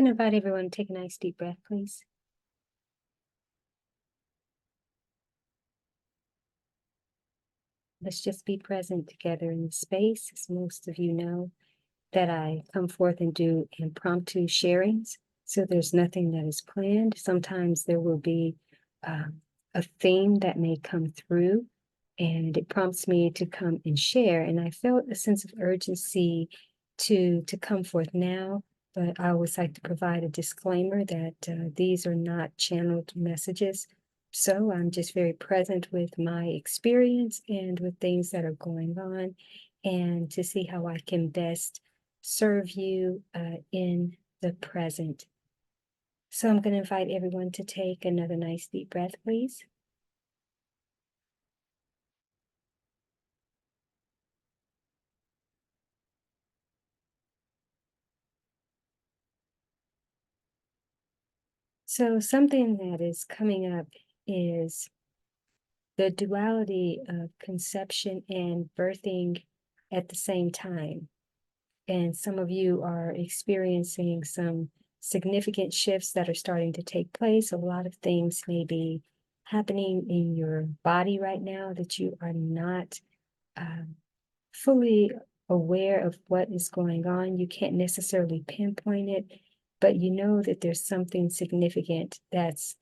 can invite everyone to take a nice deep breath, please. Let's just be present together in the space. As most of you know, that I come forth and do impromptu sharings. So there's nothing that is planned. Sometimes there will be a theme that may come through and it prompts me to come and share. And I felt a sense of urgency to come forth now, but I always like to provide a disclaimer that these are not channeled messages. So I'm just very present with my experience and with things that are going on, and to see how I can best serve you in the present. So I'm going to invite everyone to take another nice deep breath, please. So something that is coming up is the duality of conception and birthing at the same time. And some of you are experiencing some significant shifts that are starting to take place. A lot of things may be happening in your body right now that you are not fully aware of what is going on. You can't necessarily pinpoint it, but you know that there's something significant that's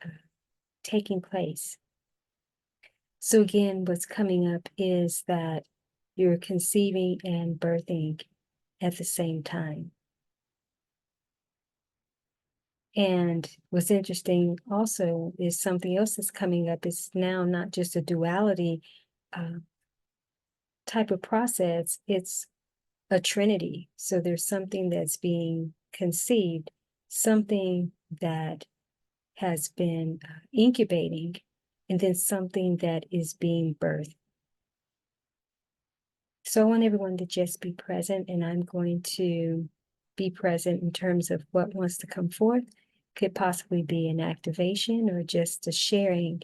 taking place. So again, what's coming up is that you're conceiving and birthing at the same time. And what's interesting also is something else that's coming up. It's now not just a duality type of process, it's a trinity. So there's something that's being conceived, something that has been incubating, and then something that is being birthed. So I want everyone to just be present, and I'm going to be present in terms of what wants to come forth. Could possibly be an activation or just a sharing.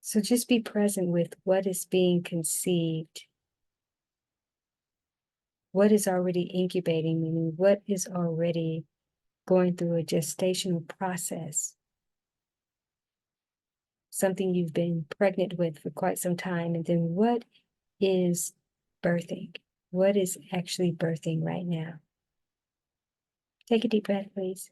So just be present with what is being conceived, what is already incubating, meaning what is already going through a gestational process, something you've been pregnant with for quite some time, and then what is birthing? What is actually birthing right now? Take a deep breath, please.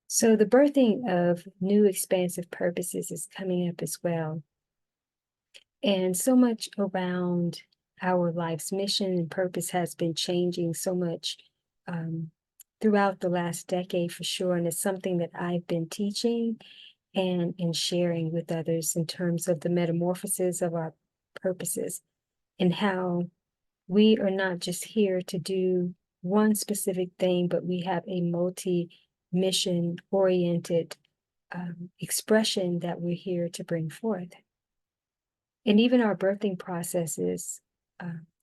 So the birthing of new expansive purposes is coming up as well. And so much around our life's mission and purpose has been changing so much throughout the last decade for sure. And it's something that I've been teaching and sharing with others in terms of the metamorphosis of our purposes and how we are not just here to do one specific thing, but we have a multi-mission oriented expression that we're here to bring forth. And even our birthing processes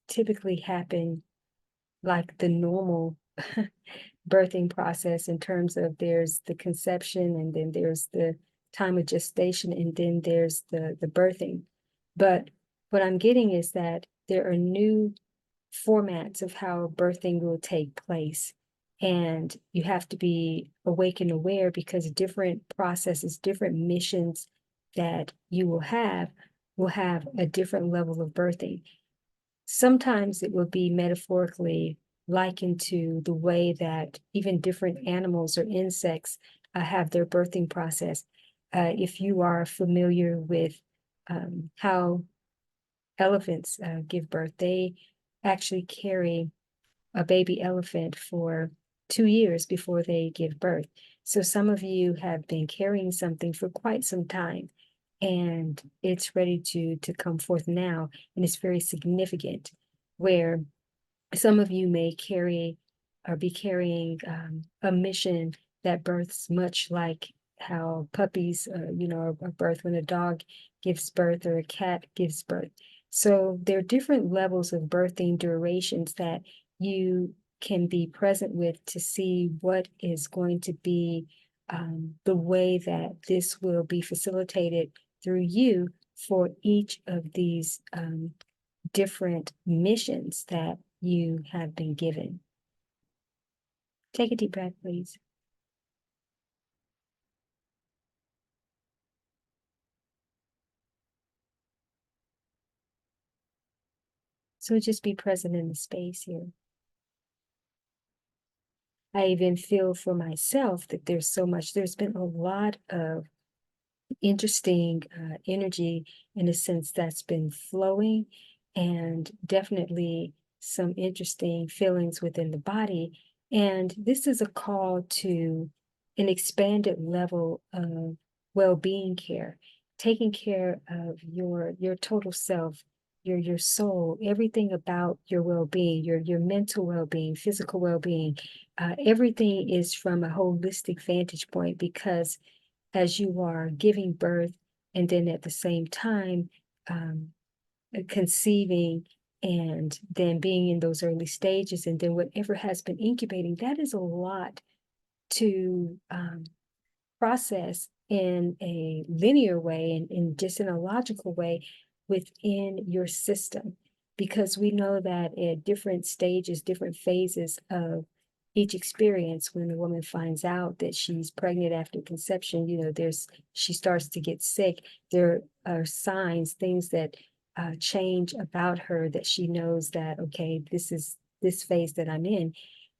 typically happen like the normal birthing process, in terms of there's the conception, and then there's the time of gestation, and then there's the birthing. But what I'm getting is that there are new formats of how birthing will take place. And you have to be awake and aware, because different processes, different missions that you will have a different level of birthing. Sometimes it will be metaphorically likened to the way that even different animals or insects have their birthing process. If you are familiar with how elephants give birth, they actually carry a baby elephant for 2 years before they give birth. So some of you have been carrying something for quite some time, and it's ready to come forth now, and it's very significant, where some of you may carry or be carrying a mission that births much like how puppies, are birthed when a dog gives birth or a cat gives birth. So there are different levels of birthing durations that you can be present with to see what is going to be the way that this will be facilitated through you for each of these different missions that you have been given. Take a deep breath, please. So just be present in the space here. I even feel for myself that there's been a lot of interesting energy in a sense that's been flowing, and definitely some interesting feelings within the body. And this is a call to an expanded level of well-being care, taking care of your total self, your soul, everything about your well-being, your mental well-being, physical well-being. Everything is from a holistic vantage point, because as you are giving birth and then at the same time conceiving and then being in those early stages, and then whatever has been incubating, that is a lot to process in a linear way and just in a logical way within your system, because we know that at different stages, different phases of each experience, when a woman finds out that she's pregnant after conception, she starts to get sick. There are signs, things that change about her, that she knows that, okay, this is this phase that I'm in.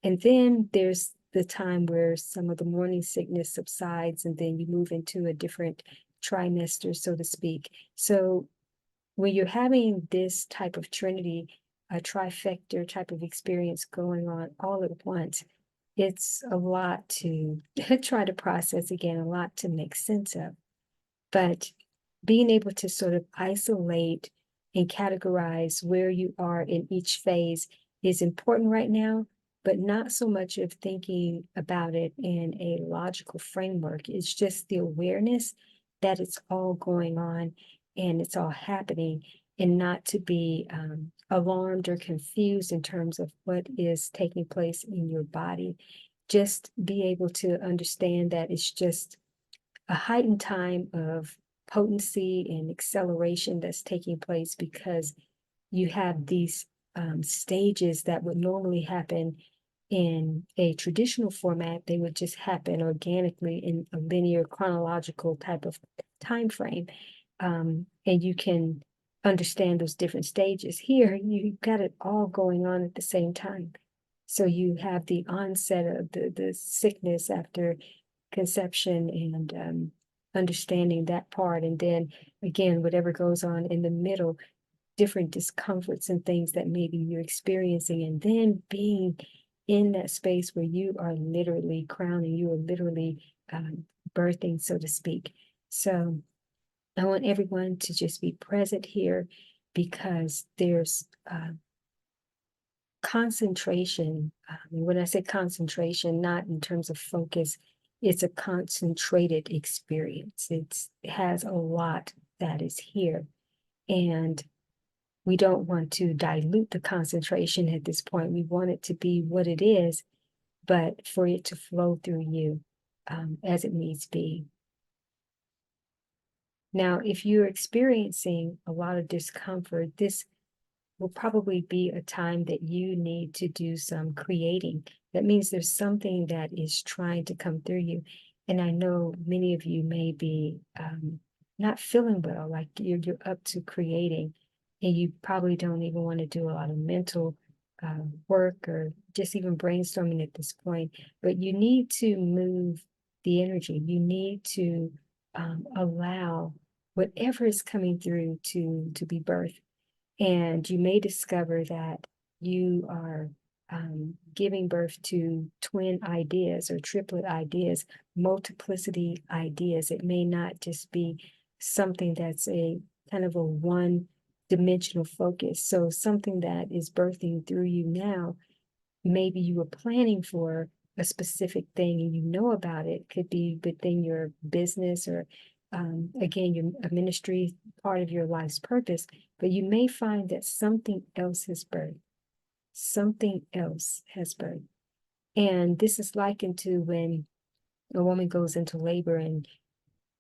And then there's the time where some of the morning sickness subsides, and then you move into a different trimester, so to speak. So when you're having this type of trinity, a trifecta type of experience going on all at once, it's a lot to try to process, again, a lot to make sense of. But being able to sort of isolate and categorize where you are in each phase is important right now, but not so much of thinking about it in a logical framework. It's just the awareness that it's all going on and it's all happening, and not to be alarmed or confused in terms of what is taking place in your body. Just be able to understand that it's just a heightened time of potency and acceleration that's taking place, because you have these stages that would normally happen in a traditional format. They would just happen organically in a linear chronological type of time frame. And you can understand those different stages. Here, you've got it all going on at the same time. So you have the onset of the sickness after conception, and understanding that part. And then again, whatever goes on in the middle, different discomforts and things that maybe you're experiencing, and then being in that space where you are literally crowning, you are literally birthing, so to speak. So I want everyone to just be present here, because there's concentration. When I say concentration, not in terms of focus, it's a concentrated experience. It has a lot that is here. And we don't want to dilute the concentration at this point. We want it to be what it is, but for it to flow through you as it needs be. Now, if you're experiencing a lot of discomfort, this will probably be a time that you need to do some creating. That means there's something that is trying to come through you. And I know many of you may be not feeling well, like you're up to creating, and you probably don't even want to do a lot of mental work or just even brainstorming at this point. But you need to move the energy. You need to allow whatever is coming through to be birthed. And you may discover that you are giving birth to twin ideas or triplet ideas, multiplicity ideas. It may not just be something that's a kind of a one-dimensional focus. So something that is birthing through you now, maybe you were planning for a specific thing and you know about it, could be within your business or again, a ministry, part of your life's purpose, but you may find that something else has birthed. Something else has birthed. And this is likened to when a woman goes into labor and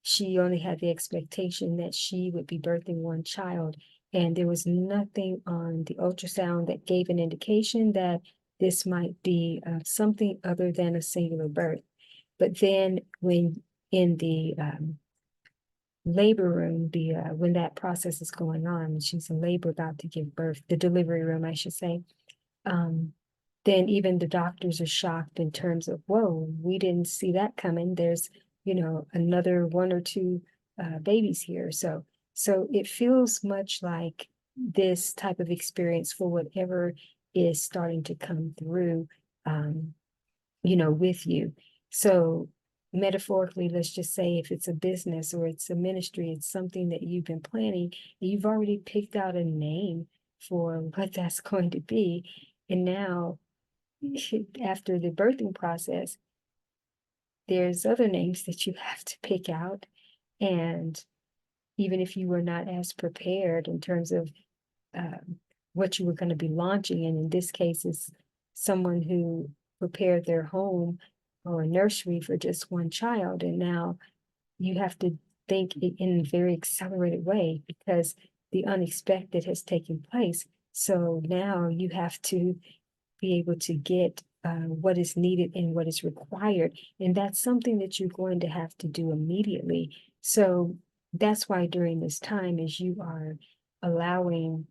she only had the expectation that she would be birthing one child, and there was nothing on the ultrasound that gave an indication that this might be something other than a singular birth. But then when in the labor room, when that process is going on, she's in labor about to give birth, the delivery room, I should say, then even the doctors are shocked in terms of, whoa, we didn't see that coming. There's, another one or two babies here. So it feels much like this type of experience for whatever is starting to come through, with you. So metaphorically, let's just say if it's a business or it's a ministry, it's something that you've been planning, and you've already picked out a name for what that's going to be. And now, after the birthing process, there's other names that you have to pick out. And even if you were not as prepared in terms of what you were going to be launching, and in this case, is someone who prepared their home or a nursery for just one child, and now you have to think in a very accelerated way because the unexpected has taken place. So now you have to be able to get what is needed and what is required. And that's something that you're going to have to do immediately. So that's why during this time, as you are allowing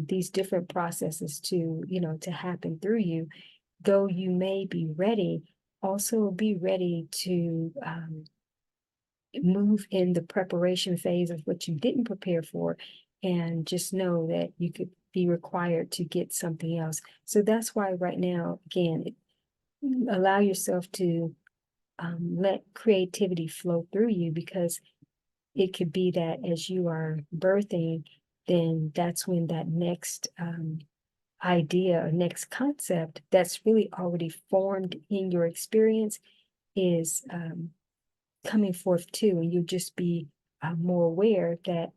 these different processes to, to happen through you, though you may be ready, also be ready to move in the preparation phase of what you didn't prepare for, and just know that you could be required to get something else. So that's why right now, again, allow yourself to let creativity flow through you, because it could be that as you are birthing, then that's when that next idea or next concept that's really already formed in your experience is coming forth too. And you'll just be more aware that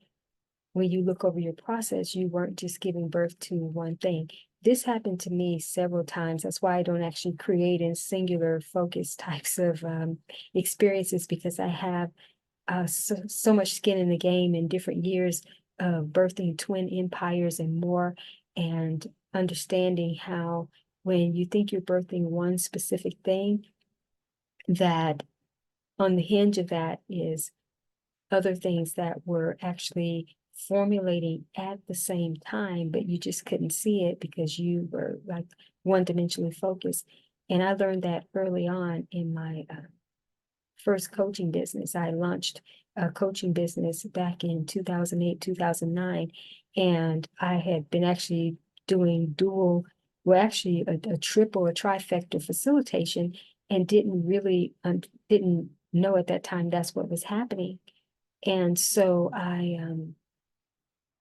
when you look over your process, you weren't just giving birth to one thing. This happened to me several times. That's why I don't actually create in singular focus types of experiences, because I have so much skin in the game in different years of birthing twin empires and more, and understanding how when you think you're birthing one specific thing, that on the hinge of that is other things that were actually formulating at the same time, but you just couldn't see it because you were like one-dimensionally focused. And I learned that early on in my first coaching business. I launched a coaching business back in 2008, 2009, and I had been actually doing dual, well, actually a triple, a trifecta facilitation, and didn't know at that time that's what was happening. And so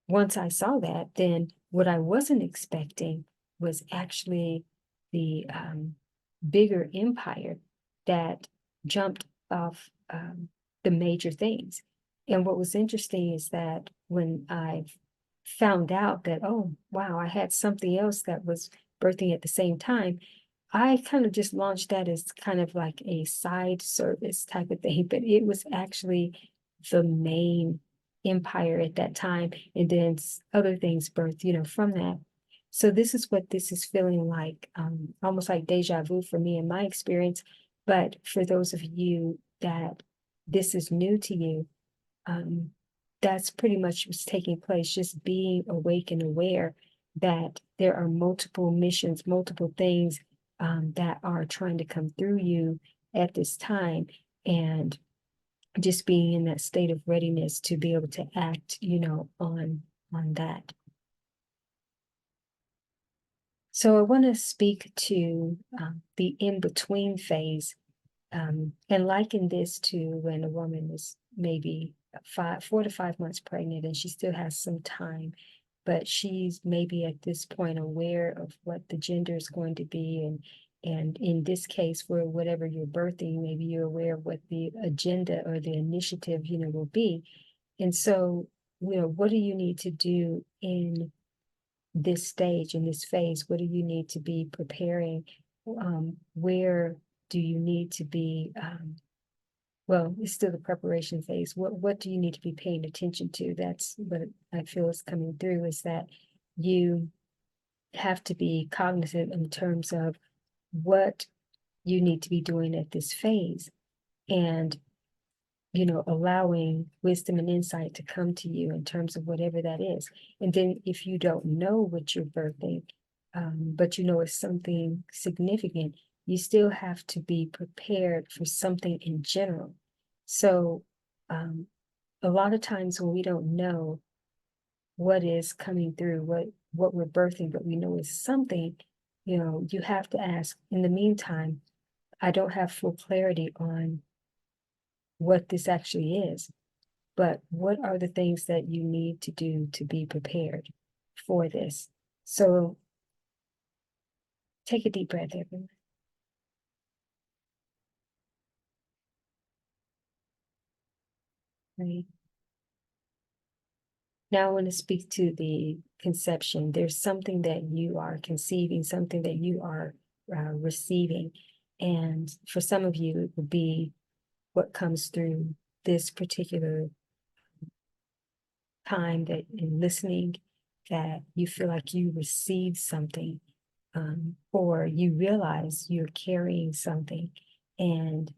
once I saw that, then what I wasn't expecting was actually the bigger empire that jumped off the major things. And what was interesting is that when I found out that, oh, wow, I had something else that was birthing at the same time, I kind of just launched that as kind of like a side service type of thing, but it was actually the main empire at that time. And then other things birthed, from that. So this is what this is feeling like, almost like deja vu for me in my experience. But for those of you that this is new to you, that's pretty much what's taking place, just being awake and aware that there are multiple missions, multiple things that are trying to come through you at this time, and just being in that state of readiness to be able to act, on that. So I want to speak to the in-between phase, and liken this to when a woman is maybe 4 to 5 months pregnant and she still has some time, but she's maybe at this point aware of what the gender is going to be. And in this case, for whatever you're birthing, maybe you're aware of what the agenda or the initiative, will be. And so, what do you need to do in this stage, in this phase? What do you need to be preparing? Where do you need to be well, it's still the preparation phase. What do you need to be paying attention to? That's what I feel is coming through, is that you have to be cognizant in terms of what you need to be doing at this phase, and allowing wisdom and insight to come to you in terms of whatever that is. And then if you don't know what you're birthing, but it's something significant, you still have to be prepared for something in general. So a lot of times when we don't know what is coming through, what we're birthing, but we know it's something, you have to ask, in the meantime, I don't have full clarity on what this actually is, but what are the things that you need to do to be prepared for this? So take a deep breath, everyone. Right. Now I want to speak to the conception. There's something that you are conceiving, something that you are receiving. And for some of you, it would be what comes through this particular time that in listening, that you feel like you received something, or you realize you're carrying something, and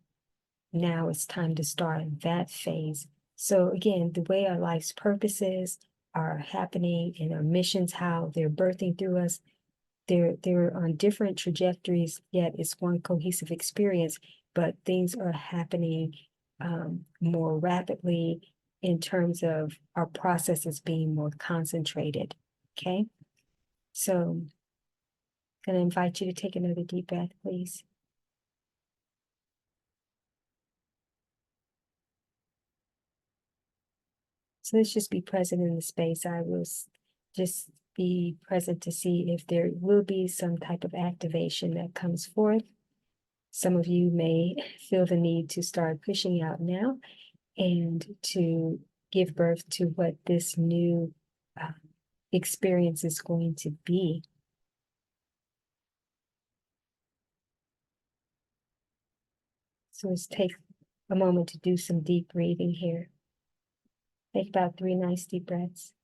now it's time to start that phase. So again, the way our life's purposes are happening and our missions, how they're birthing through us, they're on different trajectories, yet it's one cohesive experience, but things are happening more rapidly in terms of our processes being more concentrated. Okay, so I'm going to invite you to take another deep breath, please. So let's just be present in the space. I will just be present to see if there will be some type of activation that comes forth. Some of you may feel the need to start pushing out now and to give birth to what this new experience is going to be. So let's take a moment to do some deep breathing here. Take about 3 nice deep breaths.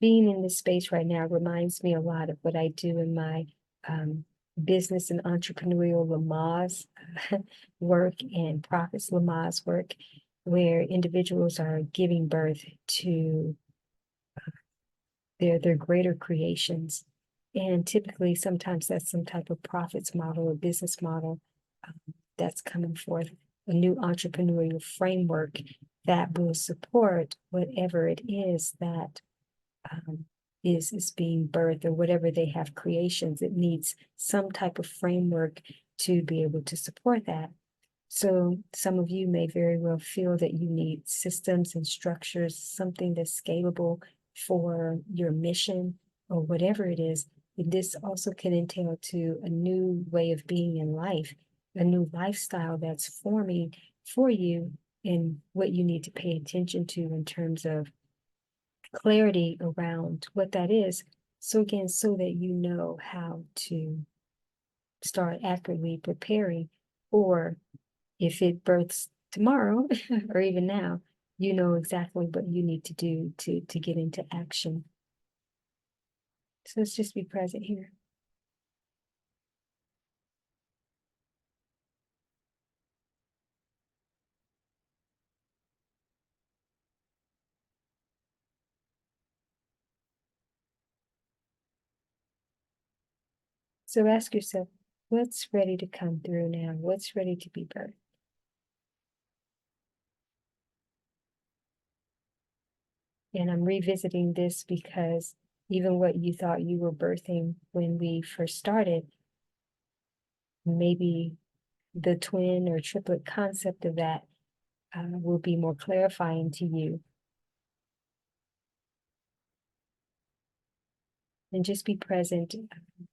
Being in this space right now reminds me a lot of what I do in my business and entrepreneurial Lamaze work and Profits Lamaze work, where individuals are giving birth to their greater creations. And typically, sometimes that's some type of profits model or business model that's coming forth, a new entrepreneurial framework that will support whatever it is that is being birthed, or whatever they have creations. It needs some type of framework to be able to support that. So some of you may very well feel that you need systems and structures, something that's scalable for your mission or whatever it is. And this also can entail to a new way of being in life, a new lifestyle that's forming for you, and what you need to pay attention to in terms of clarity around what that is. So again, so that you know how to start accurately preparing, or if it births tomorrow or even now, you know exactly what you need to do to get into action. So let's just be present here. So ask yourself, what's ready to come through now? What's ready to be birthed? And I'm revisiting this because even what you thought you were birthing when we first started, maybe the twin or triplet concept of that will be more clarifying to you. And just be present.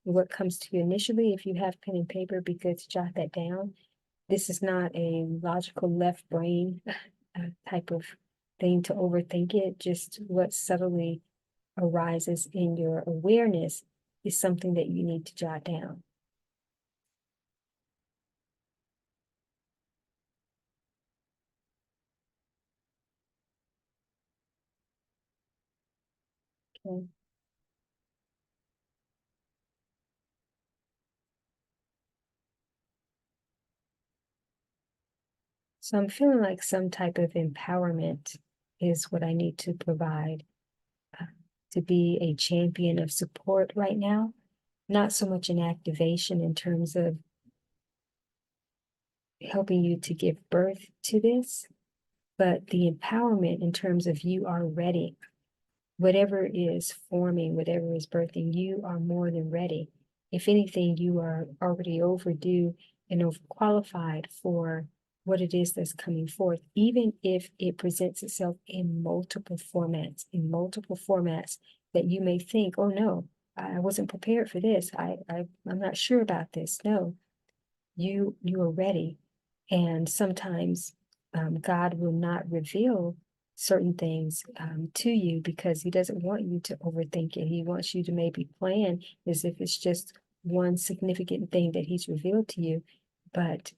What comes to you initially, if you have pen and paper, be good to jot that down. This is not a logical left brain type of thing to overthink it. Just what subtly arises in your awareness is something that you need to jot down. Okay. So I'm feeling like some type of empowerment is what I need to provide, uh, to be a champion of support right now. Not so much an activation in terms of helping you to give birth to this, but the empowerment in terms of you are ready. Whatever is forming, whatever is birthing, you are more than ready. If anything, you are already overdue and overqualified for what it is that's coming forth, even if it presents itself in multiple formats that you may think, oh no, I wasn't prepared for this. I'm not sure about this. No, you are ready. And sometimes God will not reveal certain things to you because he doesn't want you to overthink it. He wants you to maybe plan as if it's just one significant thing that he's revealed to you, but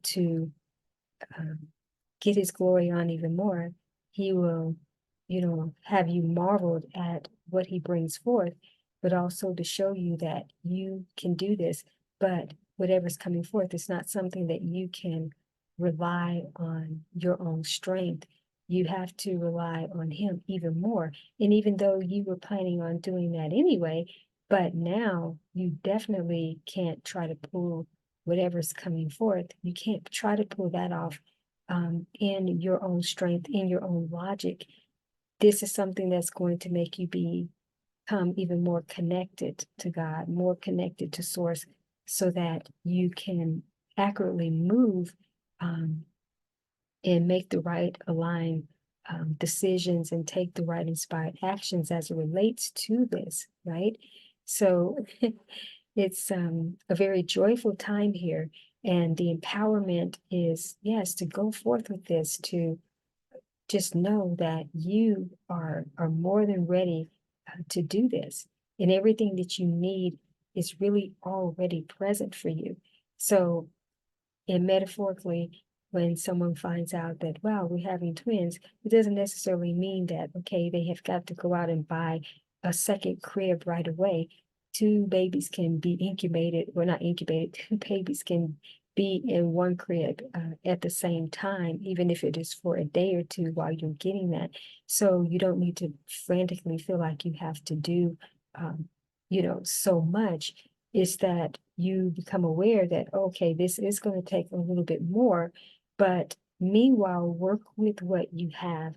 to um, get his glory on even more, he will, have you marveled at what he brings forth, but also to show you that you can do this. But whatever's coming forth is not something that you can rely on your own strength. You have to rely on him even more. And even though you were planning on doing that anyway, but now you definitely can't try to pull whatever's coming forth. You can't try to pull that off in your own strength, in your own logic. This is something that's going to make you become even more connected to God, more connected to Source, so that you can accurately move and make the right aligned decisions and take the right inspired actions as it relates to this, right? So it's a very joyful time here. And the empowerment is, yes, to go forth with this, to just know that you are more than ready to do this. And everything that you need is really already present for you. So, and metaphorically, when someone finds out that, wow, we're having twins, it doesn't necessarily mean that, okay, they have got to go out and buy a second crib right away. Two babies can be incubated, well, not incubated, two babies can be in one crib at the same time, even if it is for a day or two while you're getting that. So you don't need to frantically feel like you have to do, so much. Is that you become aware that, okay, this is going to take a little bit more, but meanwhile, work with what you have,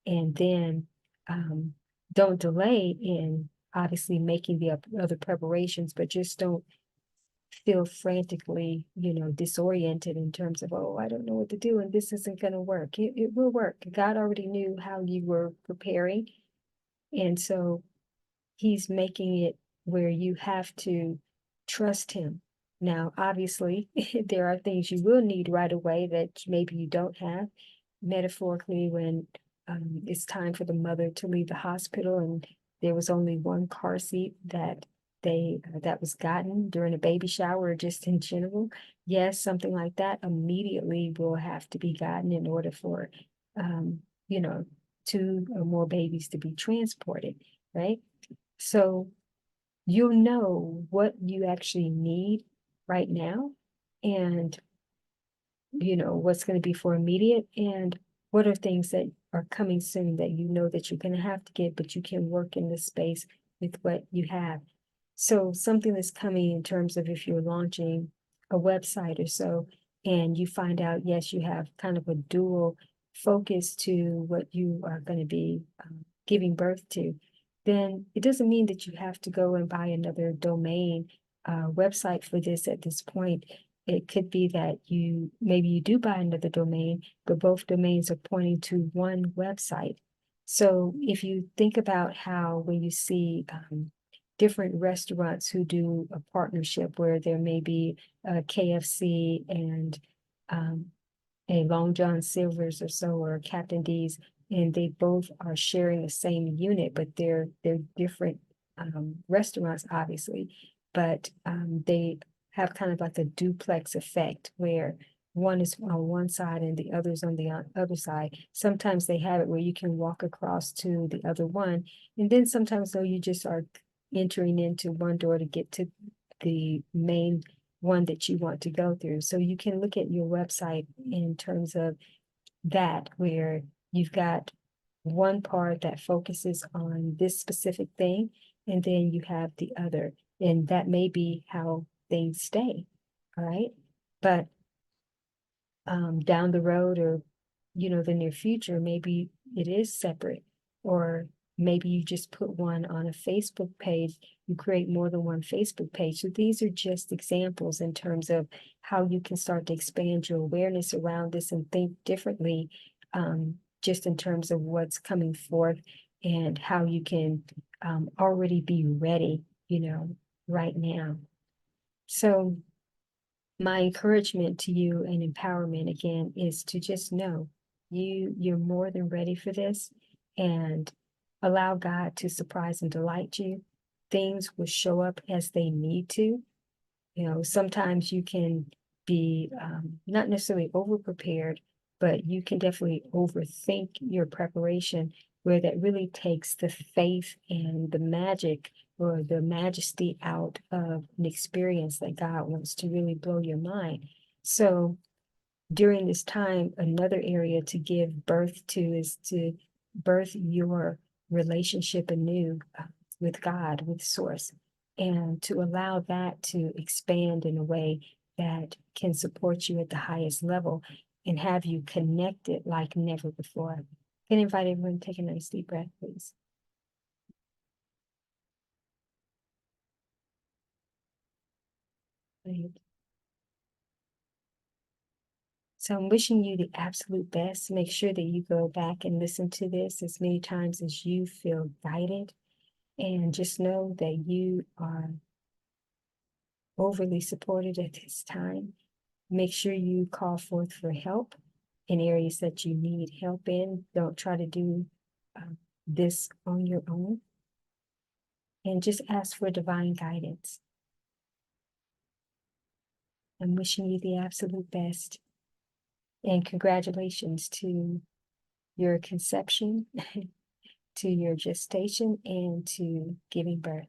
and then don't delay in obviously making the other preparations, but just don't feel frantically, disoriented in terms of, oh, I don't know what to do and this isn't going to work. It will work. God already knew how you were preparing. And so he's making it where you have to trust him. Now, obviously, there are things you will need right away that maybe you don't have. Metaphorically, when it's time for the mother to leave the hospital and there was only one car seat that was gotten during a baby shower or just in general, yes, something like that immediately will have to be gotten in order for you know two or more babies to be transported, right? So you'll know what you actually need right now and what's going to be for immediate and what are things that are coming soon that you know that you're going to have to get, but you can work in this space with what you have. So something that's coming in terms of if you're launching a website or so, and you find out, yes, you have kind of a dual focus to what you are going to be giving birth to, then it doesn't mean that you have to go and buy another domain website for this at this point. It could be that maybe you do buy another domain, but both domains are pointing to one website. So if you think about how when you see different restaurants who do a partnership where there may be a KFC a Long John Silver's or so, or Captain D's, and they both are sharing the same unit, but they're different restaurants, obviously, but they have kind of like a duplex effect where one is on one side and the other's on the other side. Sometimes they have it where you can walk across to the other one, and then sometimes though you just are entering into one door to get to the main one that you want to go through. So you can look at your website in terms of that, where you've got one part that focuses on this specific thing, and then you have the other, and that may be how things stay, all right? But down the road, or the near future, maybe it is separate, or maybe you just put one on a Facebook page, you create more than one Facebook page. So these are just examples in terms of how you can start to expand your awareness around this and think differently, just in terms of what's coming forth and how you can already be ready, right now. So my encouragement to you and empowerment again is to just know you're more than ready for this, and allow God to surprise and delight you. Things will show up as they need to. Sometimes you can be not necessarily over prepared, but you can definitely overthink your preparation, where that really takes the faith and the magic or the majesty out of an experience that God wants to really blow your mind. So during this time, another area to give birth to is to birth your relationship anew with God, with Source, and to allow that to expand in a way that can support you at the highest level and have you connected like never before. Can I invite everyone to take a nice deep breath, please? Right. So I'm wishing you the absolute best. Make sure that you go back and listen to this as many times as you feel guided. And just know that you are overly supported at this time. Make sure you call forth for help in areas that you need help in. Don't try to do this on your own. And just ask for divine guidance. I'm wishing you the absolute best. And congratulations to your conception, to your gestation, and to giving birth.